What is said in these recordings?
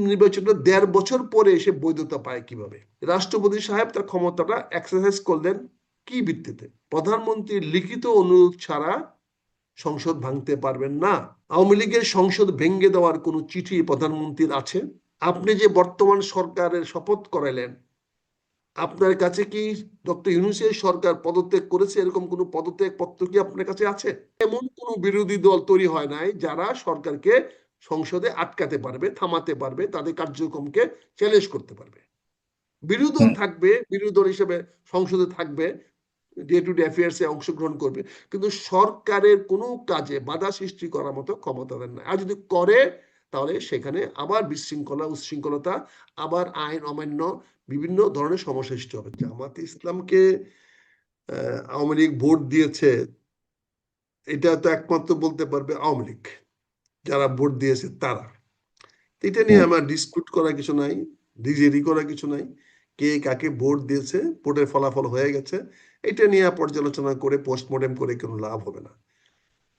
নির্বাচনটা ১.৫ বছর পরে এসে বৈধতা পায় কিভাবে? রাষ্ট্রপতি সাহেব তার ক্ষমতাটা এক্সারসাইজ করলেন কি ভিত্তিতে? প্রধানমন্ত্রীর লিখিত অনুরোধ ছাড়া সংসদ ভাঙতে পারবেন না। আওয়ামী লীগের সংসদ ভেঙে দেওয়ার কোনো চিঠি প্রধানমন্ত্রীর আছে? আপনি যে বর্তমান সরকারের শপথ করালেন, আপনার কাছে কি ডক্টর ইউনূসের সরকার পদত্যাগ করেছে এরকম কোনো পদত্যাগ পত্র কি আপনার কাছে আছে? এমন কোনো বিরোধী দল তৈরি হয় নাই যারা সরকারকে সংসদে আটকাতে পারবে, থামাতে পারবে, তাদের কার্যক্রমকে চ্যালেঞ্জ করতে পারবে। বিরোধী দল থাকবে, বিরোধী দল হিসেবে সংসদে থাকবে, ডে টু ডে অ্যাফেয়ার্সে অংশগ্রহণ করবে, কিন্তু সরকারের কোনো কাজে বাধা সৃষ্টি করার মতো ক্ষমতা দেন না। আর যদি করে তাহলে সেখানে আবার বিশৃঙ্খলা, উচ্ছৃঙ্খলতা, আবার আইন অমান্য, বিভিন্ন ধরনের সমস্যা সৃষ্টি হবে। জামাতে ইসলামকে আওয়ামী লীগ ভোট দিয়েছে, এটা তো একমাত্র বলতে পারবে আওয়ামী লীগ, যারা ভোট দিয়েছে তারা। এটা নিয়ে আমার ডিসপিউট করা কিছু নাই, ডিজেরি করা কিছু নাই। কে কাকে ভোট দিয়েছে, ভোটের ফলাফল হয়ে গেছে, এটা নিয়ে পর্যালোচনা করে পোস্টমর্টেম করে কোনো লাভ হবে না।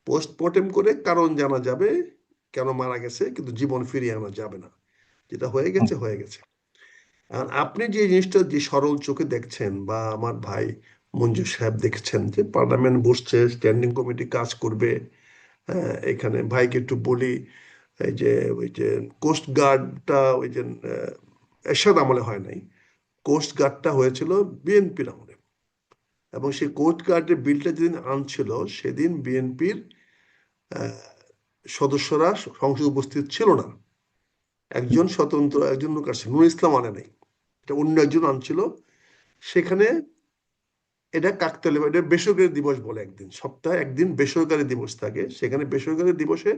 পোস্টমর্টেম করে কারণ জানা যাবে কেন মারা গেছে, কিন্তু জীবন ফিরিয়ে আনা যাবে না। যেটা হয়ে গেছে হয়ে গেছে। আর আপনি যে জিনিসটা যে সরল চোখে দেখছেন, বা আমার ভাই মঞ্জু সাহেব দেখছেন যে পার্লামেন্ট বসছে, স্ট্যান্ডিং কমিটি কাজ করবে। এখানে ভাইকে একটু বলি, এই যে ওই যে কোস্ট গার্ডটা ওই যে এরশাদ আমলে হয় নাই, কোস্ট গার্ডটা হয়েছিল বিএনপির আমলে, এবং সেই কোস্ট গার্ডের বিলটা যেদিন আনছিল সেদিন বিএনপির সদস্যরা সংসদে উপস্থিত ছিল না। একজন স্বতন্ত্র একজন লোক আসছে, নুরুল ইসলাম আনে নাই, এটা অন্য একজন আনছিল। সেখানে এটা কাকতালীয়, এটা বেসরকারি দিবস বলে, একদিন সপ্তাহে একদিন বেসরকারি দিবস থাকে। সেখানে বেসরকারি দিবসে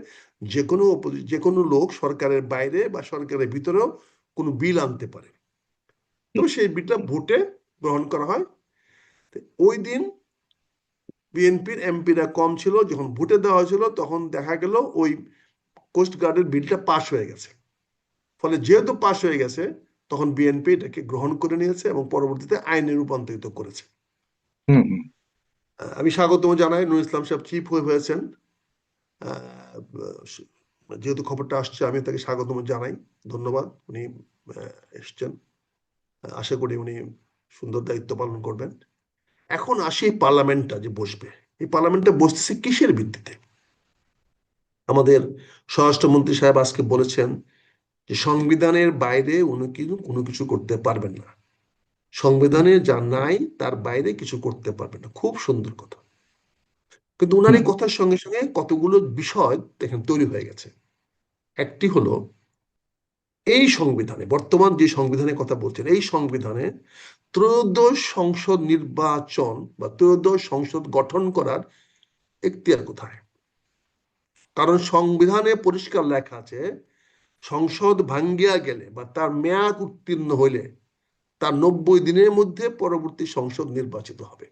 যে কোনো লোক সরকারের বাইরে বা সরকারের ভিতরেও কোনো বিল আনতে পারে, তবে সেই বিলটা ভোটে গ্রহণ করা হয়। ওই দিন বিএনপির এমপিরা কম ছিল, যখন ভোটে দেওয়া হয়েছিল তখন দেখা গেল ওই কোস্ট গার্ডের বিলটা পাশ হয়ে গেছে। ফলে যেহেতু পাশ হয়ে গেছে, তখন বিএনপি এটাকে গ্রহণ করে নিয়েছে এবং পরবর্তীতে আইনে রূপান্তরিত করেছে। আমি স্বাগতম জানাই, নুরুল ইসলাম সাহেব চিফ হুইপ হয়েছেন। যেহেতু খবরটা আসছে আমি তাকে স্বাগতম জানাই, ধন্যবাদ, উনি এসছেন। আশা করি উনি সুন্দর দায়িত্ব পালন করবেন। এখন আসি পার্লামেন্টটা যে বসবে, এই পার্লামেন্টটা বসতেছে কিসের ভিত্তিতে? আমাদের স্বরাষ্ট্রমন্ত্রী সাহেব আজকে বলেছেন যে সংবিধানের বাইরে উনি কিন্তু কোনো কিছু করতে পারবেন না, সংবিধানে যা নাই তার বাইরে কিছু করতে পারবেন না। খুব সুন্দর কথা, কিন্তু উনার এই কথার সঙ্গে সঙ্গে কতগুলো বিষয় এখানে তৈরি হয়ে গেছে। একটি হলো, এই সংবিধানে, বর্তমান যে সংবিধানের কথা বলছেন, এই সংবিধানে ত্রয়োদশ সংসদ নির্বাচন বা ত্রয়োদশ সংসদ গঠন করার এখতিয়ার কোথায়? কারণ সংবিধানে পরিষ্কার লেখা আছে, সংসদ ভাঙ্গিয়া গেলে বা তার মেয়াদ উত্তীর্ণ হইলে তার ৯০ দিনের মধ্যে পরবর্তী সংসদ নির্বাচিত হবে।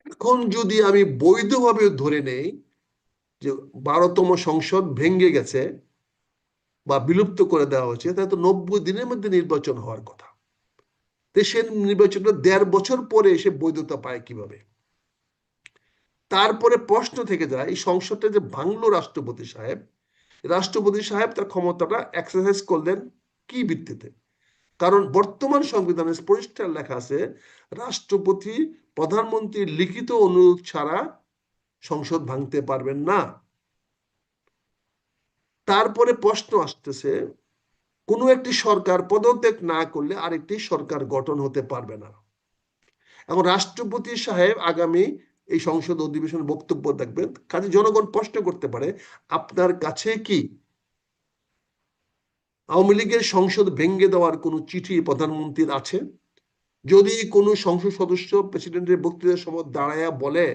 এখন যদি আমি বৈধভাবে ধরে নেই যে ১২তম সংসদ ভেঙে গেছে বা বিলুপ্ত করে দেওয়া হয়েছে, তাহলে তো ৯০ দিনের মধ্যে নির্বাচন হওয়ার কথা। দেশের নির্বাচনটা ১.৫ বছর পরে এসে বৈধতা পায় কিভাবে? তারপরে প্রশ্ন থেকে যায়, এই সংসদটা যে ভাঙলো রাষ্ট্রপতি সাহেব তার ক্ষমতাটা এক্সারসাইজ করলেন কি ভিত্তিতে? কারণ বর্তমান সংবিধানে পরিষ্কার লেখা আছে, রাষ্ট্রপতি প্রধানমন্ত্রীর লিখিত অনুরোধ ছাড়া সংসদ ভাঙতে পারবেন না। তারপরে প্রশ্ন আসতেছে, কোনো একটি সরকার পদত্যাগ না করলে আরেকটি সরকার গঠন হতে পারবে না। এখন রাষ্ট্রপতি সাহেব আগামী এই সংসদ অধিবেশনে বক্তব্য দেখবেন, কাজে জনগণ প্রশ্ন করতে পারে, আপনার কাছে কি আওয়ামী লীগের সংসদ ভেঙে দেওয়ার কোনো চিঠি প্রধানমন্ত্রীর আছে? যদি কোনো সংসদ সদস্য প্রেসিডেন্টের বক্তৃতার সময় দাঁড়ায়া বলে,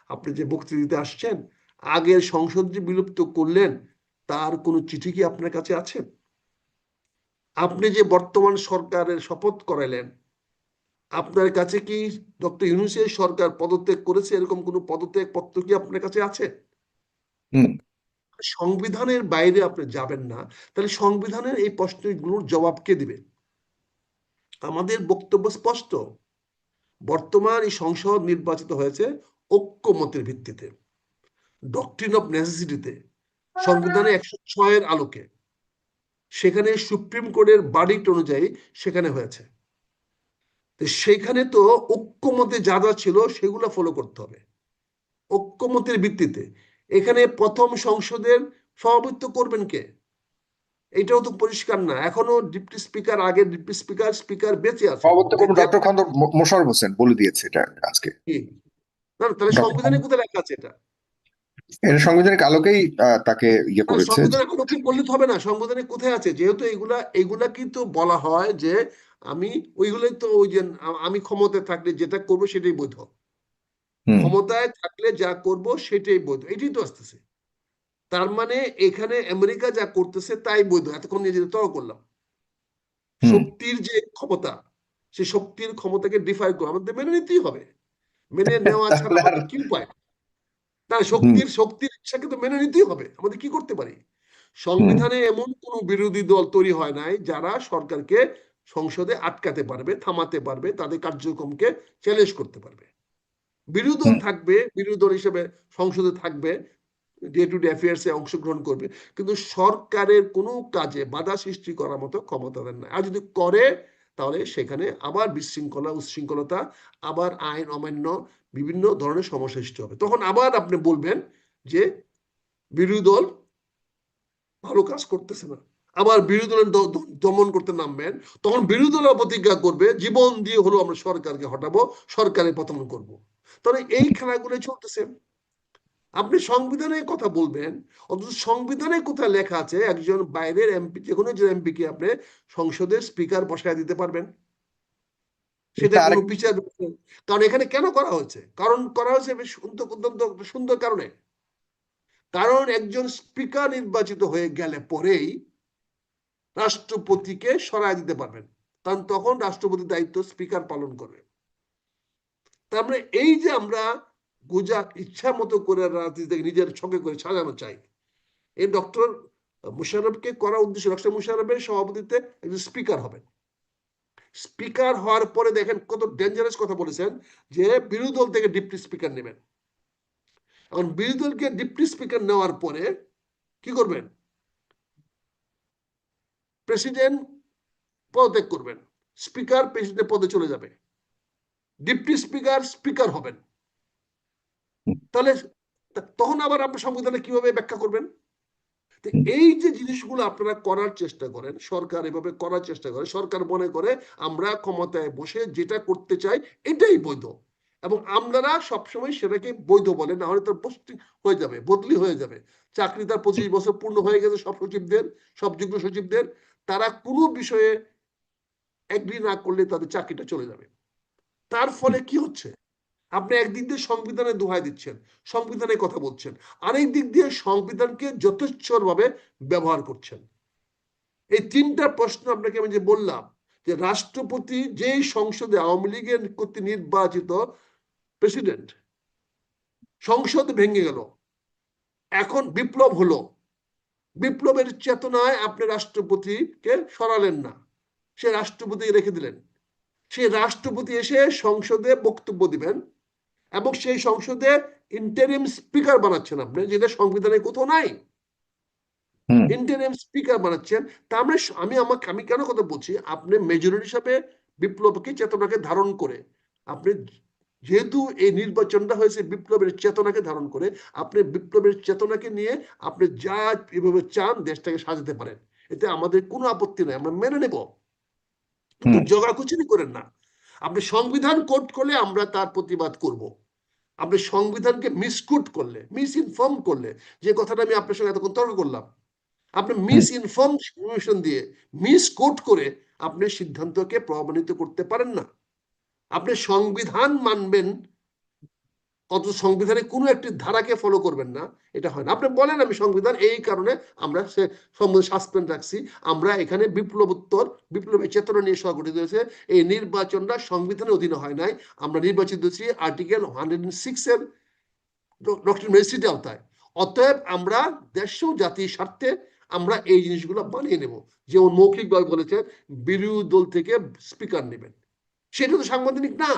আপনি যে বক্তৃতা দিতে আসছেন, আগের সংসদ যে বিলুপ্ত করলেন তার কোনো চিঠি কি আপনার কাছে আছে? আপনি যে বর্তমান সরকারের শপথ করালেন, আপনার কাছে কি ডক্টর ইউনূসের সরকার পদত্যাগ করেছে এরকম কোনো পদত্যাগ পত্র কি আপনার কাছে আছে? সংবিধানের বাইরে আপনি যাবেন না, তাহলে সংবিধানের এই প্রশ্নগুলোর জবাব কে দিবে? আমাদের বক্তব্য স্পষ্ট, বর্তমান এই সংসদ নির্বাচিত হয়েছে ঐক্যমতের ভিত্তিতে, ডক্ট্রিন অফ নেসেসিটিতে, সংবিধানের ১০৬-এর আলোকে। সেখানে সুপ্রিম কোর্টের ভার্ডিক্ট অনুযায়ী সেখানে হয়েছে। তো সেখানে তো ঐক্যমতে যা যা ছিল সেগুলো ফলো করতে হবে ঐক্যমতের ভিত্তিতে। এখানে প্রথম সংসদের সভাপতিত্ব করবেন কে, এটাও তো পরিষ্কার না। এখনো ডিপটি স্পিকার, আগের ডিপটি স্পিকার স্পিকার বেঁচে আছে। সভাপতি করবেন ডক্টর খন্দর মোশাররফ হোসেন বলে দিয়েছে এটা আজকে। না তাহলে ডক্টর সংবিধানে কোথায় লেখা আছে এটা? এটা সাংবিধানিক আলোকেই তাকে ইয়ে করেছে। সংবিধানে আলোকে বললে তো হবে না, সংবিধানে কোথায় আছে? যেহেতু এগুলা এগুলা কিন্তু বলা হয় যে আমি ওইগুলোই তো ওই যে আমি ক্ষমতায় থাকলে যেটা করবো সেটাই বৈধ, হুম ক্ষমতায় থাকলে যা করব সেটাই বৈধ, এটাই তো আসতেছে। তার মানে এখানে আমেরিকা যা করতেছে তাই বৈধ। এতক্ষণ নিজেদের তর্ক করলাম হুম শক্তির যে ক্ষমতা, সেই শক্তির ক্ষমতাকে ডিফাই করে আমাদের মেনে নিতেই হবে। মেনে নেওয়া ছাড়া তাহলে আর আমাদের কি উপায়? তার হুম শক্তির ইচ্ছাকে তো মেনে নিতেই হবে। আমাদের কি করতে পারি? হুম সংবিধানে এমন কোন বিরোধী দল তৈরি হয় নাই যারা সরকারকে সংসদে আটকাতে পারবে, থামাতে পারবে, তাদের কার্যক্রমকে চ্যালেঞ্জ করতে পারবে। বিরোধী দল হুম থাকবে, বিরোধী দল হিসেবে সংসদে থাকবে, ডে টু ডে অ্যাফেয়ার্সে অংশগ্রহণ করবে, কিন্তু সরকারের কোনো কাজে বাধা সৃষ্টি করার মতো ক্ষমতা দেন না। আর যদি করে তাহলে সেখানে আবার বিশৃঙ্খলা, উচ্ছৃঙ্খলতা, আবার আইন অমান্য, বিভিন্ন ধরনের সমস্যা সৃষ্টি হবে। তখন আবার আপনি বলবেন যে বিরোধী দল ভালো কাজ করতেছে না, আবার বিরোধী দলের দমন করতে নামবেন। তখন বিরোধী দলের প্রতিজ্ঞা করবে জীবন দিয়ে হলো আমরা সরকারকে হটাবো, সরকারের পতন করব। তাহলে এই খেলাগুলো চলতেছে। আপনি সংবিধানের কথা বলবেন, অথচ সংবিধানে কোথায় লেখা আছে একজন বাইরের এমপি, যে কোনো একজন এমপি কে আপনি সংসদের স্পিকার বসায় দিতে পারবেন? সেটা এটা কোনো আরেক বিচার, কারণ এখানে কেন করা হয়েছে, কারণ করা হয়েছে বেশ অত্যন্ত সুন্দর কারণে। কারণ একজন স্পিকার নির্বাচিত হয়ে গেলে পরেই রাষ্ট্রপতিকে সরায় দিতে পারবেন, কারণ তখন রাষ্ট্রপতির দায়িত্ব স্পিকার পালন করবে। তার মানে এই যে আমরা গোজা ইচ্ছা মতো করে রাজনীতিকে নিজের ছকে করে সাজানো চাই, এই ডক্টর মুশাররফকে করার উদ্দেশ্য, ডক্টর মুশাররফের সভাপতিত্বে একজন স্পিকার হবেন। স্পিকার হওয়ার পরে দেখেন কত ডেঞ্জারাস কথা বলেছেন যে বিরোধী দল থেকে ডিপটি স্পিকার নেবেন। এখন বিরোধী দলকে ডিপটি স্পিকার নেওয়ার পরে কি করবেন? প্রেসিডেন্ট পদত্যাগ করবেন, স্পিকার প্রেসিডেন্ট পদে চলে যাবে, ডিপটি স্পিকার স্পিকার হবেন। তাহলে তখন আবার আপনি সংবিধানে কিভাবে ব্যাখ্যা করবেন? এই যে জিনিসগুলো আপনারা করার চেষ্টা করেন, সরকার এভাবে করার চেষ্টা করে, সরকার মনে করে আমরা ক্ষমতায় বসে যেটা করতে চাই এটাই বৈধ, এবং আপনারা সবসময় সেটাকে বৈধ বলে, না হলে তার পোস্টিং হয়ে যাবে, বদলি হয়ে যাবে। চাকরি তার 25 বছর পূর্ণ হয়ে গেছে সব সচিবদের, সব যুগ্ম সচিবদের, তারা কোনো বিষয়ে এগ্রি না করলে তাদের চাকরিটা চলে যাবে। তার ফলে কি হচ্ছে? আপনি একদিক দিয়ে সংবিধানে দোহাই দিচ্ছেন, সংবিধানের কথা বলছেন, আরেক দিক দিয়ে সংবিধানকে যথেচ্ছভাবে ব্যবহার করছেন। এই তিনটা প্রশ্ন আপনাকে আমি যে বললাম, যে রাষ্ট্রপতি যেই সংসদে আওয়ামী লীগের কর্তৃক নির্বাচিত প্রেসিডেন্ট, সংসদ ভেঙে গেল, এখন বিপ্লব হলো, বিপ্লবের চেতনায় আপনি রাষ্ট্রপতিকে সরালেন না, সে রাষ্ট্রপতি রেখে দিলেন। সে রাষ্ট্রপতি এসে সংসদে বক্তব্য দিবেন, এবং সেই সংসদে ইন্টারিম স্পিকার বানাচ্ছেন আপনি, যেটা সংবিধানে কোথাও নাই। ইন্টারিম স্পিকার বানাচ্ছেন। তা আমরা আমি কেন কথা বলছি, আপনি মেজরিটি হিসাবে বিপ্লবকে চেতনাকে ধারণ করে, আপনি যেহেতু এই নির্বাচনটা হয়েছে বিপ্লবের চেতনাকে ধারণ করে, আপনি বিপ্লবের চেতনাকে নিয়ে আপনি যা এভাবে চান দেশটাকে সাজাতে পারেন, এতে আমাদের কোনো আপত্তি নাই, আমরা মেনে নেব। কিন্তু জগাখুচুরি করেন না। আপনি সংবিধান কোট করলে আমরা তার প্রতিবাদ করব। আপনি সংবিধানকে মিসকোট করলে, মিস ইনফর্ম করলে, যে কথাটা আমি আপনার সঙ্গে এতক্ষণ তর্ক করলাম, আপনি মিস ইনফরমেশন দিয়ে, মিস কোট করে আপনি সিদ্ধান্তকে প্রমাণিত করতে পারেন না। আপনি সংবিধান মানবেন, অত সংবিধানে কোনো একটি ধারাকে ফলো করবেন না, এটা হয় না। আপনি বলেন আমি সংবিধান এই কারণে আমরা সাসপেন্ড রাখছি, আমরা এখানে বিপ্লবোত্তর বিপ্লবের চেতনা নিয়ে সংগঠিত হয়েছে, এই নির্বাচনটা সংবিধানের অধীনে হয় নাই, আমরা নির্বাচিত হচ্ছি আর্টিকেল 106 এর ডক্টর মেরিসিটের আওতায়। অতএব আমরা দেশ ও জাতির স্বার্থে আমরা এই জিনিসগুলো বানিয়ে নেব। যেমন মৌখিকভাবে বলেছেন বিরোধী দল থেকে স্পিকার নেবেন, সেটা তো সাংবিধানিক না।